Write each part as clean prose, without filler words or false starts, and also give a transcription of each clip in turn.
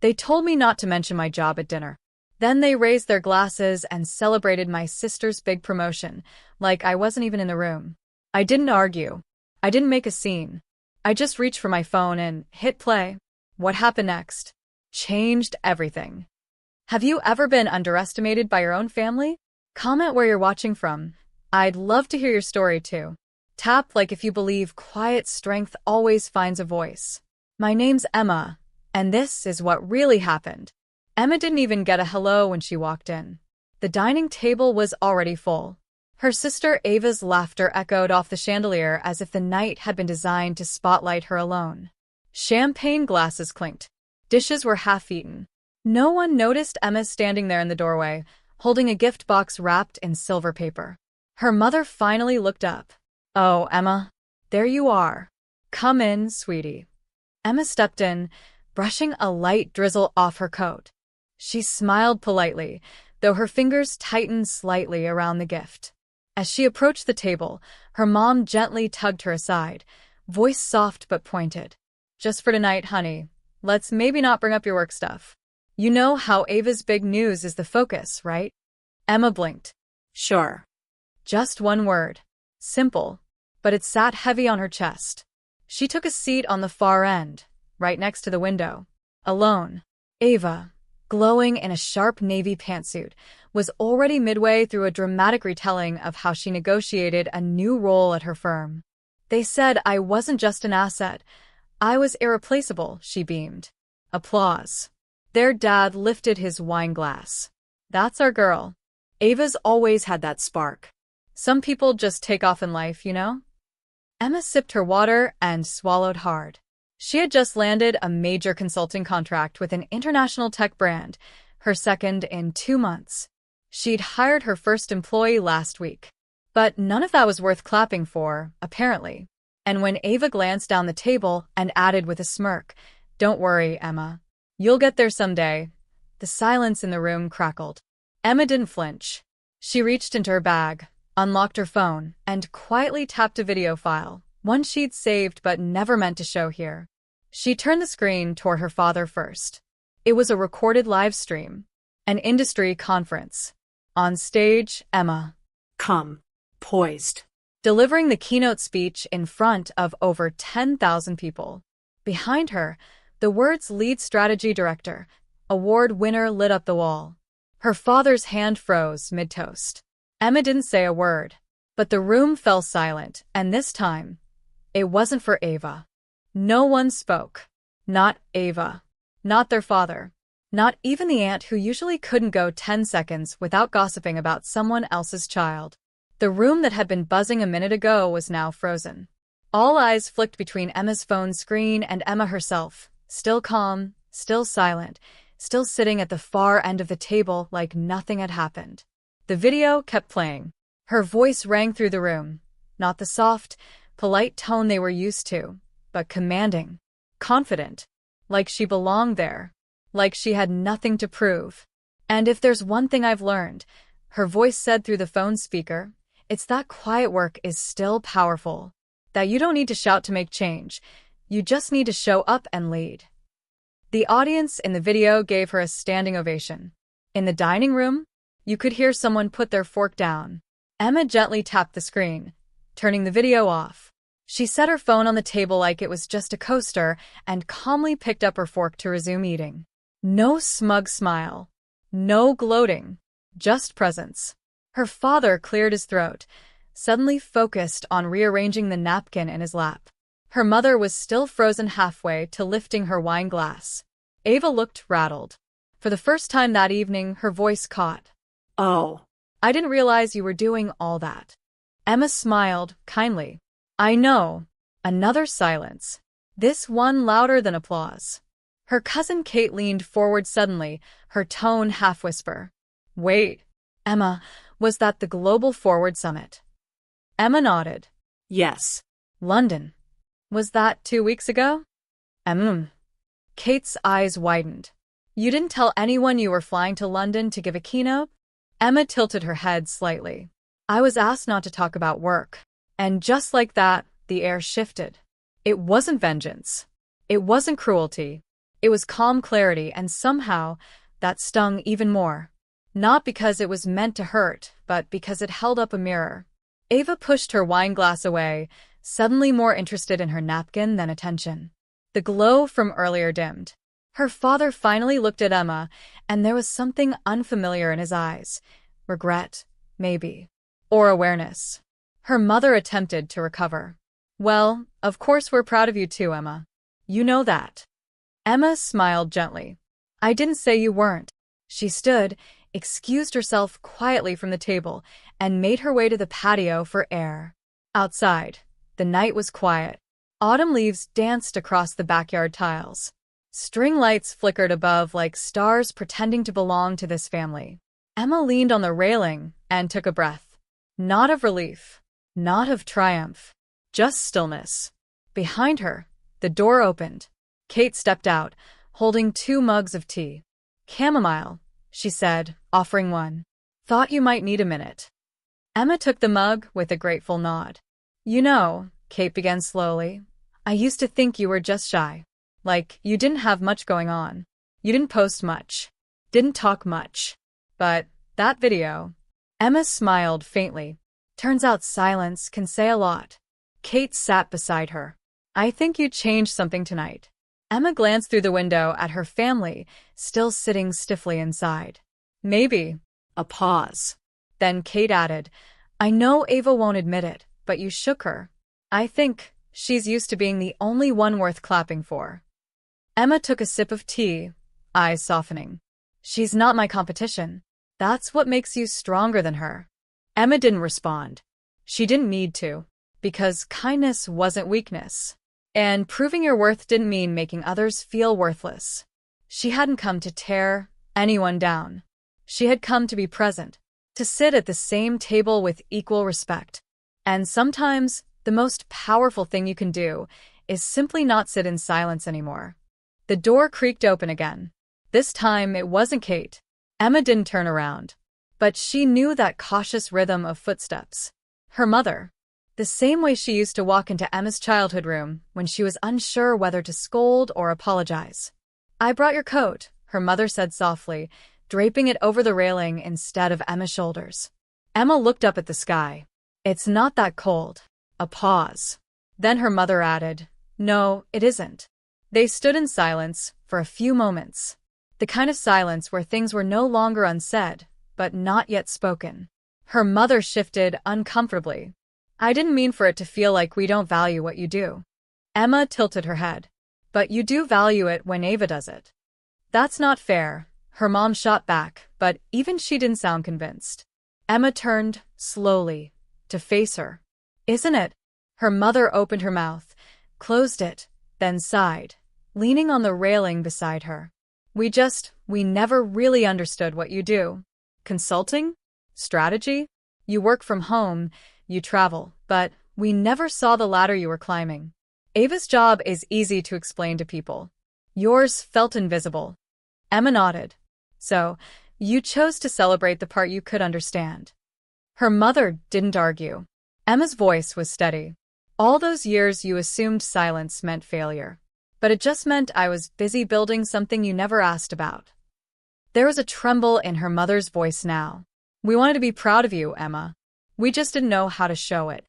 They told me not to mention my job at dinner. Then they raised their glasses and celebrated my sister's big promotion, like I wasn't even in the room. I didn't argue. I didn't make a scene. I just reached for my phone and hit play. What happened next? Changed everything. Have you ever been underestimated by your own family? Comment where you're watching from. I'd love to hear your story too. Tap like if you believe quiet strength always finds a voice. My name's Emma, and this is what really happened. Emma didn't even get a hello when she walked in. The dining table was already full. Her sister Ava's laughter echoed off the chandelier as if the night had been designed to spotlight her alone. Champagne glasses clinked. Dishes were half-eaten. No one noticed Emma standing there in the doorway, holding a gift box wrapped in silver paper. Her mother finally looked up. "Oh, Emma, there you are. Come in, sweetie." Emma stepped in, brushing a light drizzle off her coat. She smiled politely, though her fingers tightened slightly around the gift. As she approached the table, her mom gently tugged her aside, voice soft but pointed. "Just for tonight, honey. Let's maybe not bring up your work stuff. You know how Ava's big news is the focus, right?" Emma blinked. "Sure." Just one word. Simple, but it sat heavy on her chest. She took a seat on the far end, right next to the window. Alone. Ava, glowing in a sharp navy pantsuit, was already midway through a dramatic retelling of how she negotiated a new role at her firm. "They said I wasn't just an asset. I was irreplaceable," she beamed. Applause. Their dad lifted his wine glass. "That's our girl. Ava's always had that spark. Some people just take off in life, you know?" Emma sipped her water and swallowed hard. She had just landed a major consulting contract with an international tech brand, her second in 2 months. She'd hired her first employee last week. But none of that was worth clapping for, apparently. And when Ava glanced down the table and added with a smirk, "Don't worry, Emma. You'll get there someday," the silence in the room crackled. Emma didn't flinch. She reached into her bag, unlocked her phone, and quietly tapped a video file, one she'd saved but never meant to show here. She turned the screen toward her father first. It was a recorded live stream, an industry conference. On stage, Emma, Calm, poised. delivering the keynote speech in front of over 10,000 people. Behind her, the words "Lead Strategy Director, Award Winner" lit up the wall. Her father's hand froze mid-toast. Emma didn't say a word, but the room fell silent, and this time, it wasn't for Ava. No one spoke. Not Ava. Not their father. Not even the aunt who usually couldn't go 10 seconds without gossiping about someone else's child. The room that had been buzzing a minute ago was now frozen. All eyes flicked between Emma's phone screen and Emma herself, still calm, still silent, still sitting at the far end of the table like nothing had happened. The video kept playing. Her voice rang through the room, not the soft, polite tone they were used to, but commanding, confident, like she belonged there, like she had nothing to prove. "And if there's one thing I've learned," her voice said through the phone speaker, "it's that quiet work is still powerful. That you don't need to shout to make change. You just need to show up and lead." The audience in the video gave her a standing ovation. In the dining room, you could hear someone put their fork down. Emma gently tapped the screen, turning the video off. She set her phone on the table like it was just a coaster and calmly picked up her fork to resume eating. No smug smile. No gloating. Just presence. Her father cleared his throat, suddenly focused on rearranging the napkin in his lap. Her mother was still frozen halfway to lifting her wine glass. Ava looked rattled. For the first time that evening, her voice caught. "Oh, "I didn't realize you were doing all that." Emma smiled, kindly. "I know." Another silence. This one louder than applause. Her cousin Kate leaned forward suddenly, her tone half-whisper. "Wait, Emma, was that the Global Forward Summit?" Emma nodded. yes. "London. Was that 2 weeks ago?" Kate's eyes widened. "You didn't tell anyone you were flying to London to give a keynote?" Emma tilted her head slightly. "I was asked not to talk about work." And just like that, the air shifted. It wasn't vengeance. It wasn't cruelty. It was calm clarity, and somehow that stung even more. Not because it was meant to hurt, but because it held up a mirror. Ava pushed her wine glass away, suddenly more interested in her napkin than attention. The glow from earlier dimmed. Her father finally looked at Emma, and there was something unfamiliar in his eyes. Regret, maybe. Or awareness. Her mother attempted to recover. Well, of course we're proud of you too, Emma. You know that. Emma smiled gently. I didn't say you weren't. She stood, excused herself quietly from the table, and made her way to the patio for air. Outside, the night was quiet. Autumn leaves danced across the backyard tiles. String lights flickered above like stars pretending to belong to this family. Emma leaned on the railing and took a breath. Not of relief, not of triumph, just stillness. Behind her, the door opened. Kate stepped out, holding 2 mugs of tea. Chamomile, she said, offering one. Thought you might need a minute. Emma took the mug with a grateful nod. You know, Kate began slowly, I used to think you were just shy. Like, you didn't have much going on. You didn't post much. Didn't talk much. But that video. Emma smiled faintly. Turns out silence can say a lot. Kate sat beside her. I think you changed something tonight. Emma glanced through the window at her family, still sitting stiffly inside. Maybe. A pause. Then Kate added, I know Ava won't admit it, but you shook her. I think she's used to being the only one worth clapping for. Emma took a sip of tea, eyes softening. She's not my competition. That's what makes you stronger than her. Emma didn't respond. She didn't need to, because kindness wasn't weakness. And proving your worth didn't mean making others feel worthless. She hadn't come to tear anyone down. She had come to be present, to sit at the same table with equal respect. And sometimes, the most powerful thing you can do is simply not sit in silence anymore. The door creaked open again. This time, it wasn't Kate. Emma didn't turn around. But she knew that cautious rhythm of footsteps. Her mother. The same way she used to walk into Emma's childhood room when she was unsure whether to scold or apologize. I brought your coat, her mother said softly, draping it over the railing instead of Emma's shoulders. Emma looked up at the sky. It's not that cold. A pause. Then her mother added, No, it isn't. They stood in silence for a few moments. The kind of silence where things were no longer unsaid, but not yet spoken. Her mother shifted uncomfortably. I didn't mean for it to feel like we don't value what you do. Emma tilted her head. But you do value it when Ava does it. That's not fair, her mom shot back, but even she didn't sound convinced. Emma turned, slowly, to face her. Isn't it? Her mother opened her mouth, closed it, then sighed, leaning on the railing beside her. We never really understood what you do. Consulting? Strategy? You work from home, you travel, but we never saw the ladder you were climbing. Ava's job is easy to explain to people. Yours felt invisible. Emma nodded. So, you chose to celebrate the part you could understand. Her mother didn't argue. Emma's voice was steady. All those years you assumed silence meant failure. But it just meant I was busy building something you never asked about. There was a tremble in her mother's voice now. We wanted to be proud of you, Emma. We just didn't know how to show it.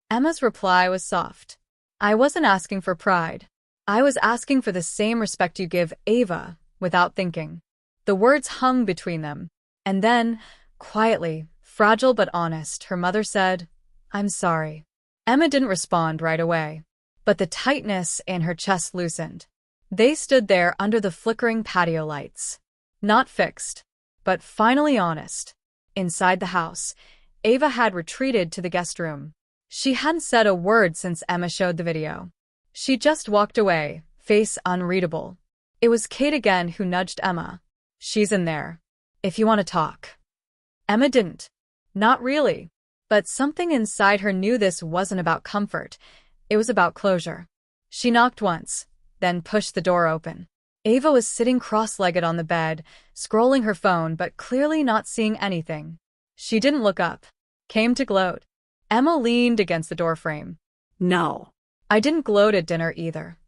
Emma's reply was soft. I wasn't asking for pride. I was asking for the same respect you give Ava, without thinking. The words hung between them. And then, quietly, fragile but honest, her mother said, I'm sorry. Emma didn't respond right away. But the tightness in her chest loosened. They stood there under the flickering patio lights. Not fixed, but finally honest. Inside the house, Ava had retreated to the guest room. She hadn't said a word since Emma showed the video. She just walked away, face unreadable. It was Kate again who nudged Emma. She's in there. If you want to talk. Emma didn't. Not really. But something inside her knew this wasn't about comfort. It was about closure. She knocked once, then pushed the door open. Ava was sitting cross-legged on the bed, scrolling her phone but clearly not seeing anything. She didn't look up. Came to gloat. Emma leaned against the doorframe. No. I didn't gloat at dinner either.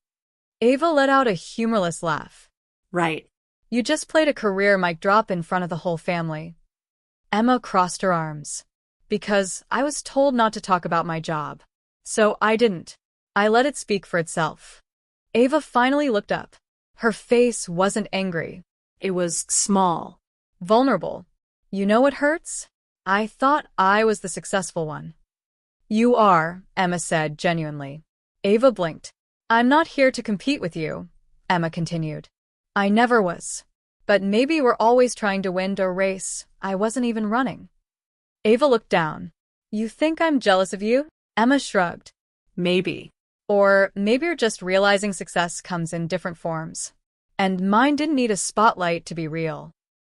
Ava let out a humorless laugh. Right. You just played a career mic drop in front of the whole family. Emma crossed her arms. Because I was told not to talk about my job. So I didn't. I let it speak for itself. Ava finally looked up. Her face wasn't angry. It was small. Vulnerable. You know what hurts? I thought I was the successful one. You are, Emma said genuinely. Ava blinked. I'm not here to compete with you, Emma continued. I never was. But maybe we're always trying to win a race I wasn't even running. Ava looked down. You think I'm jealous of you? Emma shrugged. Maybe. Or maybe you're just realizing success comes in different forms. And mine didn't need a spotlight to be real.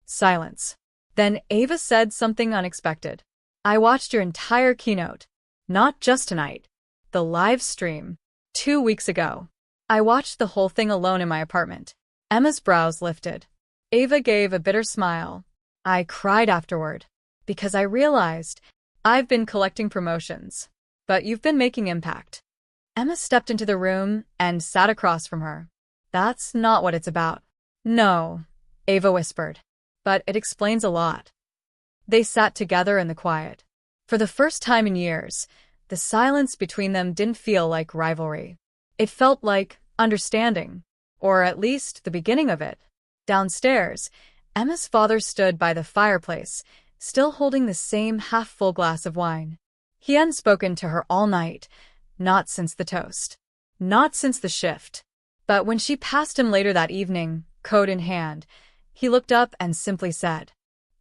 Silence. Then Ava said something unexpected. I watched your entire keynote. Not just tonight. The live stream. 2 weeks ago. I watched the whole thing alone in my apartment. Emma's brows lifted. Ava gave a bitter smile. I cried afterward. Because I realized I've been collecting promotions. But you've been making impact. Emma stepped into the room and sat across from her. That's not what it's about. No, Ava whispered. But it explains a lot. They sat together in the quiet. For the first time in years, the silence between them didn't feel like rivalry. It felt like understanding, or at least the beginning of it. Downstairs, Emma's father stood by the fireplace, still holding the same half-full glass of wine. He hadn't spoken to her all night, not since the toast, not since the shift. But when she passed him later that evening, coat in hand, he looked up and simply said,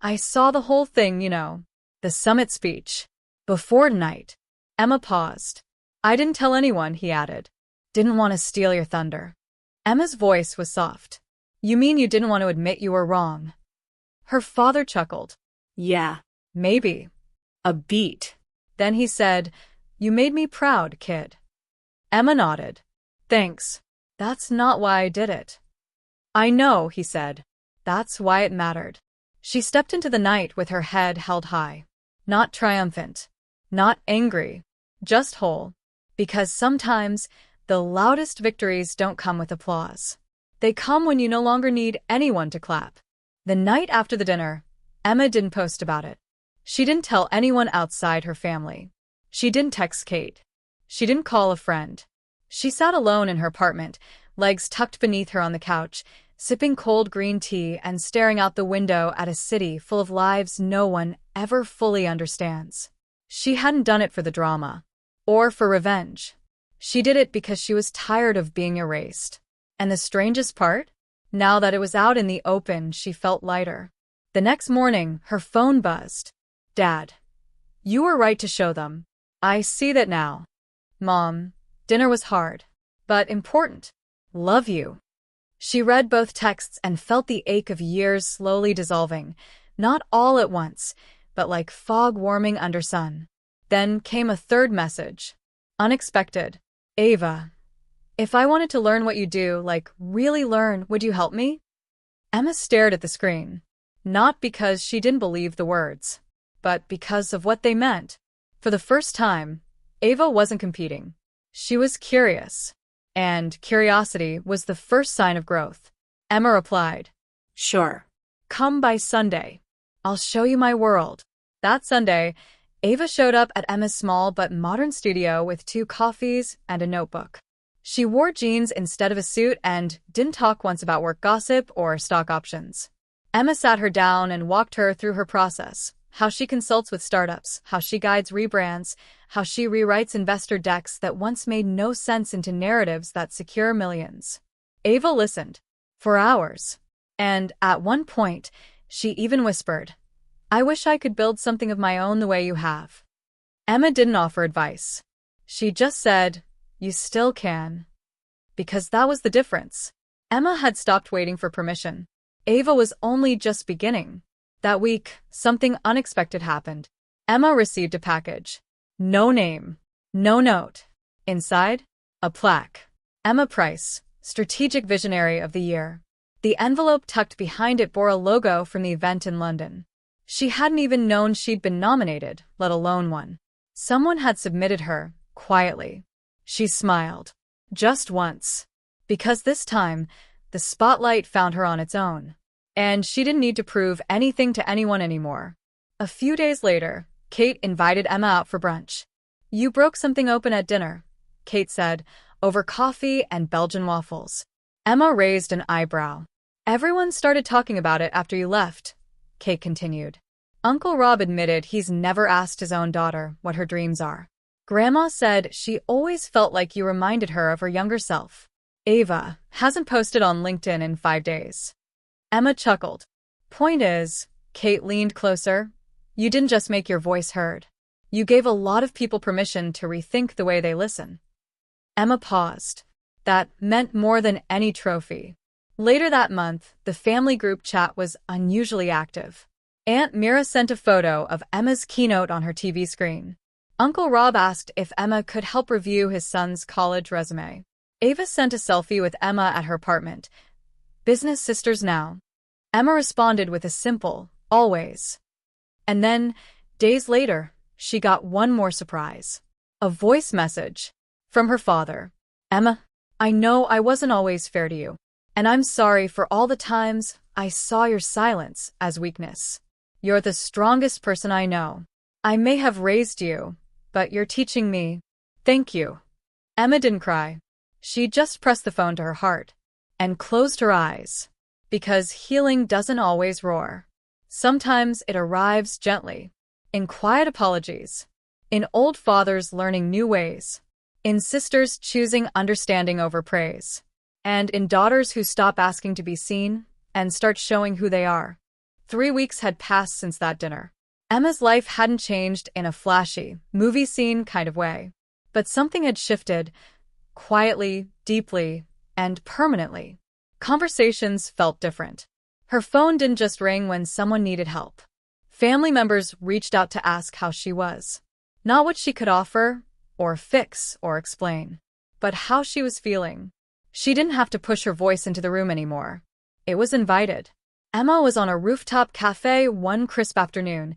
I saw the whole thing, you know, the summit speech. Before tonight. Emma paused. I didn't tell anyone, he added. Didn't want to steal your thunder. Emma's voice was soft. You mean you didn't want to admit you were wrong? Her father chuckled. Yeah. Maybe. A beat. Then he said, You made me proud, kid. Emma nodded. Thanks. That's not why I did it. I know, he said. That's why it mattered. She stepped into the night with her head held high. Not triumphant. Not angry. Just whole. Because sometimes the loudest victories don't come with applause. They come when you no longer need anyone to clap. The night after the dinner, Emma didn't post about it. She didn't tell anyone outside her family. She didn't text Kate. She didn't call a friend. She sat alone in her apartment, legs tucked beneath her on the couch, sipping cold green tea and staring out the window at a city full of lives no one ever fully understands. She hadn't done it for the drama. Or for revenge. She did it because she was tired of being erased. And the strangest part? Now that it was out in the open, she felt lighter. The next morning, her phone buzzed. Dad. You were right to show them. I see that now. Mom. Dinner was hard. But important. Love you. She read both texts and felt the ache of years slowly dissolving, not all at once, but like fog warming under sun. Then came a third message. Unexpected. Ava. If I wanted to learn what you do, like really learn, would you help me? Emma stared at the screen. Not because she didn't believe the words, but because of what they meant. For the first time, Ava wasn't competing. She was curious. And curiosity was the first sign of growth. Emma replied. Sure. Come by Sunday. I'll show you my world. That Sunday, Ava showed up at Emma's small but modern studio with 2 coffees and a notebook. She wore jeans instead of a suit and didn't talk once about work gossip or stock options. Emma sat her down and walked her through her process, how she consults with startups, how she guides rebrands, how she rewrites investor decks that once made no sense into narratives that secure millions. Ava listened. For hours. And at one point, she even whispered, I wish I could build something of my own the way you have. Emma didn't offer advice. She just said, You still can. Because that was the difference. Emma had stopped waiting for permission. Ava was only just beginning. That week, something unexpected happened. Emma received a package. No name. No note. Inside, a plaque. Emma Price, Strategic Visionary of the Year. The envelope tucked behind it bore a logo from the event in London. She hadn't even known she'd been nominated, let alone won. Someone had submitted her, quietly. She smiled. Just once. Because this time, the The spotlight found her on its own. And she didn't need to prove anything to anyone anymore. A few days later, Kate invited Emma out for brunch. "You broke something open at dinner," Kate said, "over coffee and Belgian waffles." Emma raised an eyebrow. "Everyone started talking about it after you left," Kate continued. "Uncle Rob admitted he's never asked his own daughter what her dreams are. Grandma said she always felt like you reminded her of her younger self. Ava hasn't posted on LinkedIn in 5 days." Emma chuckled. "Point is," Kate leaned closer, "you didn't just make your voice heard. You gave a lot of people permission to rethink the way they listen." Emma paused. That meant more than any trophy. Later that month, the family group chat was unusually active. Aunt Mira sent a photo of Emma's keynote on her TV screen. Uncle Rob asked if Emma could help review his son's college resume. Ava sent a selfie with Emma at her apartment. "Business sisters now." Emma responded with a simple, "always." And then, days later, she got one more surprise. A voice message from her father. "Emma, I know I wasn't always fair to you, and I'm sorry for all the times I saw your silence as weakness. You're the strongest person I know. I may have raised you, but you're teaching me. Thank you." Emma didn't cry. She just pressed the phone to her heart and closed her eyes. Because healing doesn't always roar. Sometimes it arrives gently, in quiet apologies, in old fathers learning new ways, in sisters choosing understanding over praise, and in daughters who stop asking to be seen and start showing who they are. 3 weeks had passed since that dinner. Emma's life hadn't changed in a flashy, movie scene kind of way, but something had shifted, quietly, deeply, and permanently. Conversations felt different. Her phone didn't just ring when someone needed help. Family members reached out to ask how she was. Not what she could offer, or fix, or explain, but how she was feeling. She didn't have to push her voice into the room anymore. It was invited. Emma was on a rooftop cafe one crisp afternoon,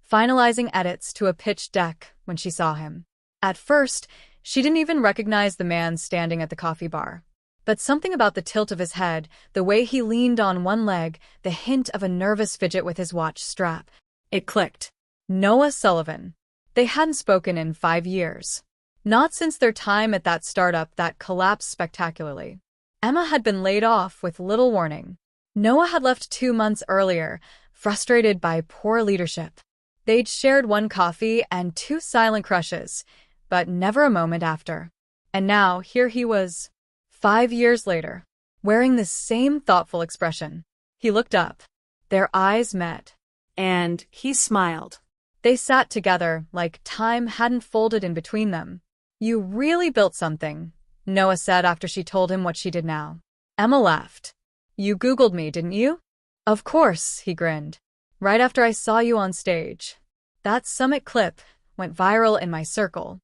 finalizing edits to a pitch deck when she saw him. At first, she didn't even recognize the man standing at the coffee bar. But something about the tilt of his head, the way he leaned on one leg, the hint of a nervous fidget with his watch strap. It clicked. Noah Sullivan. They hadn't spoken in 5 years. Not since their time at that startup that collapsed spectacularly. Emma had been laid off with little warning. Noah had left 2 months earlier, frustrated by poor leadership. They'd shared one coffee and 2 silent crushes, but never a moment after. And now, here he was, 5 years later, wearing the same thoughtful expression. He looked up. Their eyes met. And he smiled. They sat together like time hadn't folded in between them. "You really built something," Noah said after she told him what she did now. Emma laughed. "You Googled me, didn't you?" "Of course," he grinned. "Right after I saw you on stage. That summit clip went viral in my circle."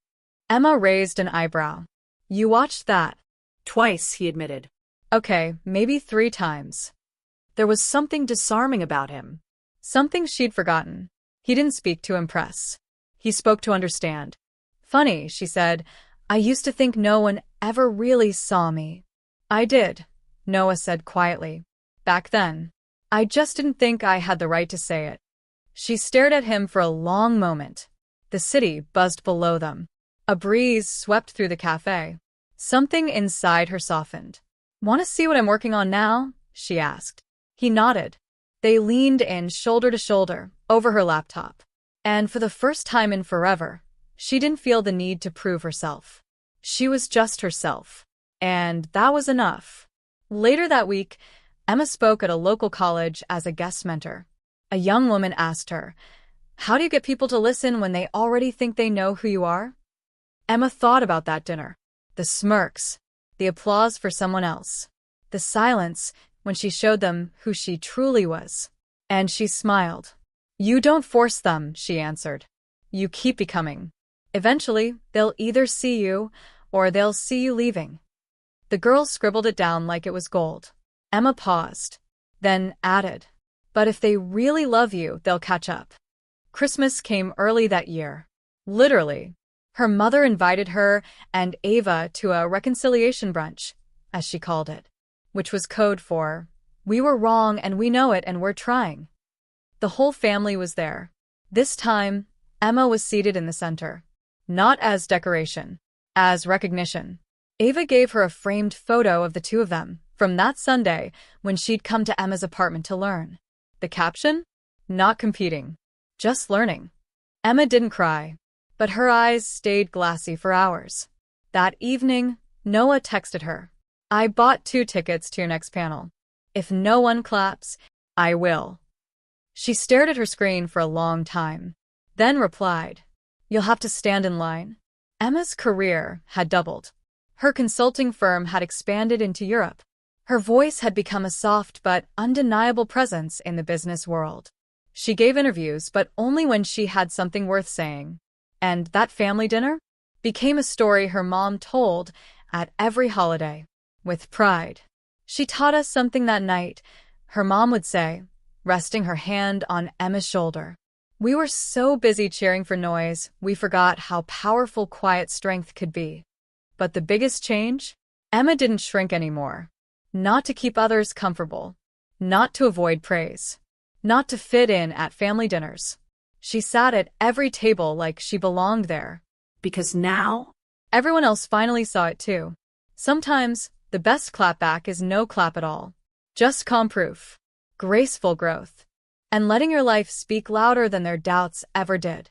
Emma raised an eyebrow. "You watched that?" "Twice," he admitted. "Okay, maybe 3 times." There was something disarming about him. Something she'd forgotten. He didn't speak to impress. He spoke to understand. "Funny," she said. "I used to think no one ever really saw me." "I did," Noah said quietly. "Back then. I just didn't think I had the right to say it." She stared at him for a long moment. The city buzzed below them. A breeze swept through the cafe. Something inside her softened. "Want to see what I'm working on now?" she asked. He nodded. They leaned in shoulder to shoulder, over her laptop. And for the first time in forever, she didn't feel the need to prove herself. She was just herself. And that was enough. Later that week, Emma spoke at a local college as a guest mentor. A young woman asked her, "How do you get people to listen when they already think they know who you are?" Emma thought about that dinner. The smirks, the applause for someone else, the silence when she showed them who she truly was. And she smiled. "You don't force them," she answered. "You keep becoming. Eventually, they'll either see you, or they'll see you leaving." The girl scribbled it down like it was gold. Emma paused, then added, "But if they really love you, they'll catch up." Christmas came early that year. Literally. Her mother invited her and Ava to a reconciliation brunch, as she called it. which was code for, "We were wrong and we know it and we're trying." The whole family was there. This time, Emma was seated in the center. Not as decoration, as recognition. Ava gave her a framed photo of the two of them from that Sunday when she'd come to Emma's apartment to learn. The caption? Not competing. Just learning. Emma didn't cry, but her eyes stayed glassy for hours. That evening, Noah texted her. "I bought 2 tickets to your next panel. If no one claps, I will." She stared at her screen for a long time, then replied, "You'll have to stand in line." Emma's career had doubled. Her consulting firm had expanded into Europe. Her voice had become a soft but undeniable presence in the business world. She gave interviews, but only when she had something worth saying. And that family dinner became a story her mom told at every holiday, with pride. She taught us something that night, her mom would say, resting her hand on Emma's shoulder. We were so busy cheering for noise, we forgot how powerful quiet strength could be. But the biggest change? Emma didn't shrink anymore. Not to keep others comfortable. Not to avoid praise. Not to fit in at family dinners. She sat at every table like she belonged there. Because now, everyone else finally saw it too. Sometimes, the best clapback is no clap at all. Just calm proof. Graceful growth. And letting your life speak louder than their doubts ever did.